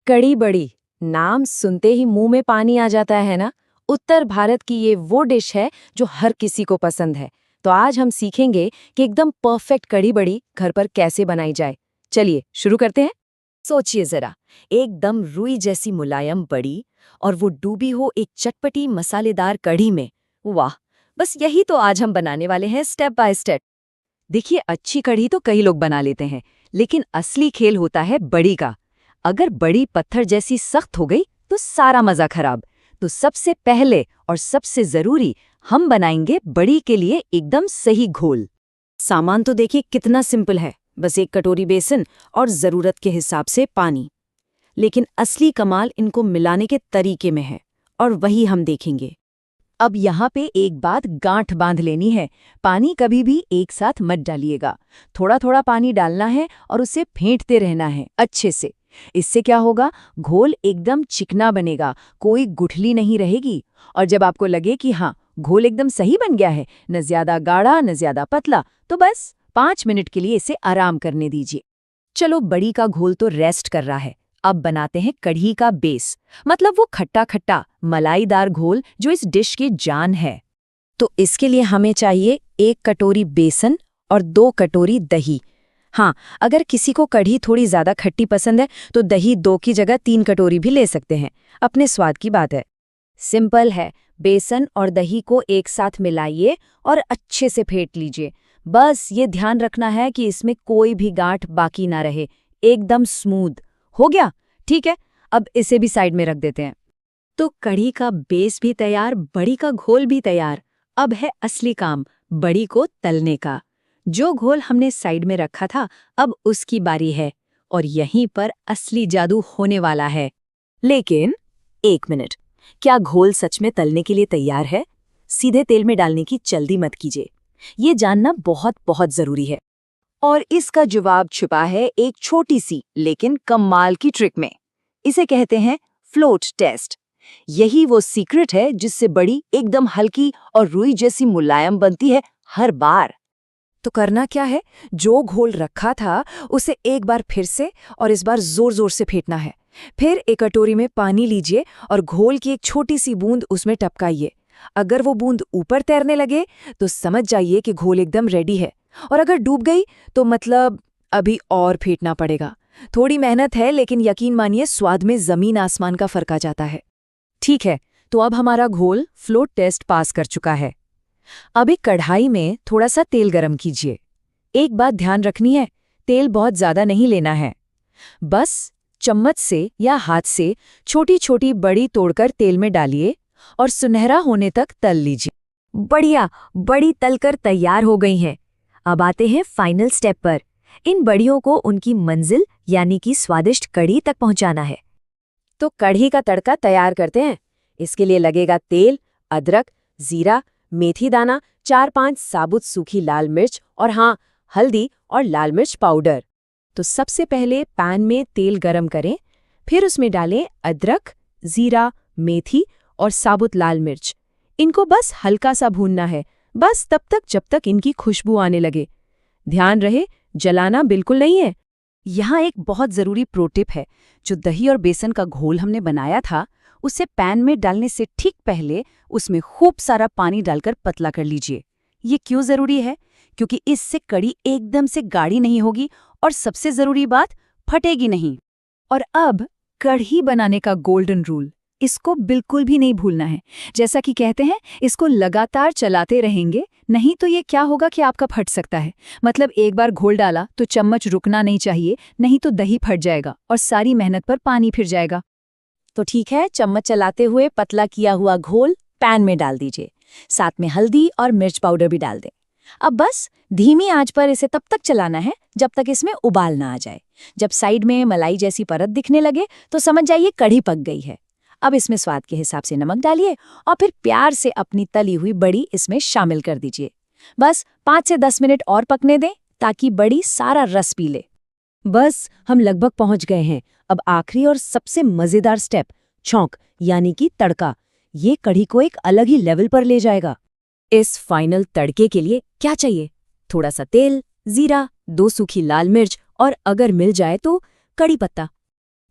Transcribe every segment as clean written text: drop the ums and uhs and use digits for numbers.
कड़ी बड़ी, नाम सुनते ही मुंह में पानी आ जाता है ना। उत्तर भारत की ये वो डिश है जो हर किसी को पसंद है। तो आज हम सीखेंगे कि एकदम परफेक्ट कड़ी बड़ी घर पर कैसे बनाई जाए। चलिए शुरू करते हैं। सोचिए जरा, एकदम रुई जैसी मुलायम बड़ी और वो डूबी हो एक चटपटी मसालेदार कढ़ी में। वाह, बस यही तो आज हम बनाने वाले हैं स्टेप बाय स्टेप। देखिए, अच्छी कढ़ी तो कई लोग बना लेते हैं, लेकिन असली खेल होता है बड़ी का। अगर बड़ी पत्थर जैसी सख्त हो गई तो सारा मजा खराब। तो सबसे पहले और सबसे जरूरी, हम बनाएंगे बड़ी के लिए एकदम सही घोल। सामान तो देखिए कितना सिंपल है, बस एक कटोरी बेसन और जरूरत के हिसाब से पानी। लेकिन असली कमाल इनको मिलाने के तरीके में है, और वही हम देखेंगे। अब यहाँ पे एक बात गांठ बांध लेनी है, पानी कभी भी एक साथ मत डालिएगा। थोड़ा थोड़ा पानी डालना है और उसे फेंटते रहना है अच्छे से। इससे क्या होगा, घोल एकदम चिकना बनेगा, कोई गुठली नहीं रहेगी। और जब आपको लगे कि हाँ, घोल एकदम सही बन गया है, न ज्यादा गाढ़ा न ज्यादा पतला, तो बस 5 मिनट के लिए इसे आराम करने दीजिए। चलो, बड़ी का घोल तो रेस्ट कर रहा है। अब बनाते हैं कढ़ी का बेस, मतलब वो खट्टा खट्टा मलाईदार घोल जो इस डिश की जान है। तो इसके लिए हमें चाहिए 1 कटोरी बेसन और 2 कटोरी दही। हाँ, अगर किसी को कढ़ी थोड़ी ज्यादा खट्टी पसंद है तो दही 2 की जगह 3 कटोरी भी ले सकते हैं, अपने स्वाद की बात है। सिंपल है, बेसन और दही को एक साथ मिलाइए और अच्छे से फेंट लीजिए। बस ये ध्यान रखना है कि इसमें कोई भी गांठ बाकी ना रहे, एकदम स्मूथ। हो गया? ठीक है, अब इसे भी साइड में रख देते हैं। तो कढ़ी का बेस भी तैयार, बड़ी का घोल भी तैयार। अब है असली काम, बड़ी को तलने का। जो घोल हमने साइड में रखा था, अब उसकी बारी है, और यहीं पर असली जादू होने वाला है। लेकिन 1 मिनट, क्या घोल सच में तलने के लिए तैयार है? सीधे तेल में डालने की जल्दी मत कीजिए, ये जानना बहुत बहुत जरूरी है। और इसका जवाब छुपा है एक छोटी सी लेकिन कमाल की ट्रिक में। इसे कहते हैं फ्लोट टेस्ट। यही वो सीक्रेट है जिससे बड़ी एकदम हल्की और रुई जैसी मुलायम बनती है हर बार। तो करना क्या है, जो घोल रखा था उसे एक बार फिर से और इस बार जोर जोर से फेंटना है। फिर एक कटोरी में पानी लीजिए और घोल की एक छोटी सी बूंद उसमें टपकाइए। अगर वो बूंद ऊपर तैरने लगे तो समझ जाइए कि घोल एकदम रेडी है, और अगर डूब गई तो मतलब अभी और फेंटना पड़ेगा। थोड़ी मेहनत है, लेकिन यकीन मानिए स्वाद में जमीन आसमान का फर्क आ जाता है। ठीक है, तो अब हमारा घोल फ्लोट टेस्ट पास कर चुका है। अब एक कढ़ाई में थोड़ा सा तेल गरम कीजिए। एक बात ध्यान रखनी है, तेल बहुत ज्यादा नहीं लेना है। बस चम्मच से या हाथ से छोटी छोटी बड़ी तोड़कर तेल में डालिए और सुनहरा होने तक तल लीजिए। बढ़िया, बड़ी तलकर तैयार हो गई हैं। अब आते हैं फाइनल स्टेप पर। इन बड़ियों को उनकी मंजिल यानी कि स्वादिष्ट कढ़ी तक पहुंचाना है। तो कढ़ी का तड़का तैयार करते हैं। इसके लिए लगेगा तेल, अदरक, जीरा, मेथी दाना, 4-5 साबुत सूखी लाल मिर्च और हाँ, हल्दी और लाल मिर्च पाउडर। तो सबसे पहले पैन में तेल गरम करें, फिर उसमें डालें अदरक, जीरा, मेथी और साबुत लाल मिर्च। इनको बस हल्का सा भूनना है, बस तब तक जब तक इनकी खुशबू आने लगे। ध्यान रहे, जलाना बिल्कुल नहीं है। यहाँ एक बहुत ज़रूरी प्रो टिप है, जो दही और बेसन का घोल हमने बनाया था, उसे पैन में डालने से ठीक पहले उसमें खूब सारा पानी डालकर पतला कर लीजिए। ये क्यों ज़रूरी है? क्योंकि इससे कढ़ी एकदम से गाढ़ी नहीं होगी और सबसे ज़रूरी बात, फटेगी नहीं। और अब कढ़ी बनाने का गोल्डन रूल, इसको बिल्कुल भी नहीं भूलना है। जैसा कि कहते हैं, इसको लगातार चलाते रहेंगे, नहीं तो ये क्या होगा कि आपका फट सकता है। मतलब एक बार घोल डाला तो चम्मच रुकना नहीं चाहिए, नहीं तो दही फट जाएगा और सारी मेहनत पर पानी फिर जाएगा। तो ठीक है, चम्मच चलाते हुए पतला किया हुआ घोल पैन में डाल दीजिए। साथ में हल्दी और मिर्च पाउडर भी डाल दें। अब बस धीमी आंच पर इसे तब तक चलाना है जब तक इसमें उबाल ना आ जाए। जब साइड में मलाई जैसी परत दिखने लगे तो समझ जाइए कढ़ी पक गई है। अब इसमें स्वाद के हिसाब से नमक डालिए और फिर प्यार से अपनी तली हुई बड़ी इसमें शामिल कर दीजिए। बस 5 से 10 मिनट और पकने दें ताकि बड़ी सारा रस पी ले। बस हम लगभग पहुंच गए हैं। अब आखिरी और सबसे मजेदार स्टेप, छौंक यानी कि तड़का। ये कढ़ी को एक अलग ही लेवल पर ले जाएगा। इस फाइनल तड़के के लिए क्या चाहिए? थोड़ा सा तेल, जीरा, 2 सूखी लाल मिर्च और अगर मिल जाए तो कड़ी पत्ता।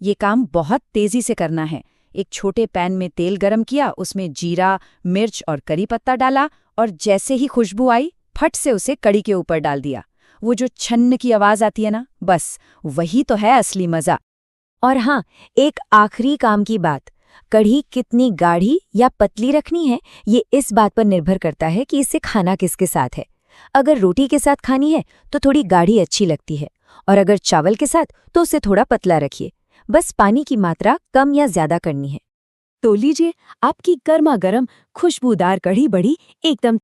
ये काम बहुत तेजी से करना है। एक छोटे पैन में तेल गरम किया, उसमें जीरा, मिर्च और करी पत्ता डाला और जैसे ही खुशबू आई, फट से उसे कड़ी के ऊपर डाल दिया। वो जो छन्न की आवाज आती है ना, बस वही तो है असली मजा। और हाँ, एक आखिरी काम की बात, कढ़ी कितनी गाढ़ी या पतली रखनी है ये इस बात पर निर्भर करता है कि इसे खाना किसके साथ है। अगर रोटी के साथ खानी है तो थोड़ी गाढ़ी अच्छी लगती है, और अगर चावल के साथ तो उसे थोड़ा पतला रखिए। बस पानी की मात्रा कम या ज्यादा करनी है। तो लीजिए, आपकी गर्मा गर्म खुशबूदार कढ़ी बड़ी एकदम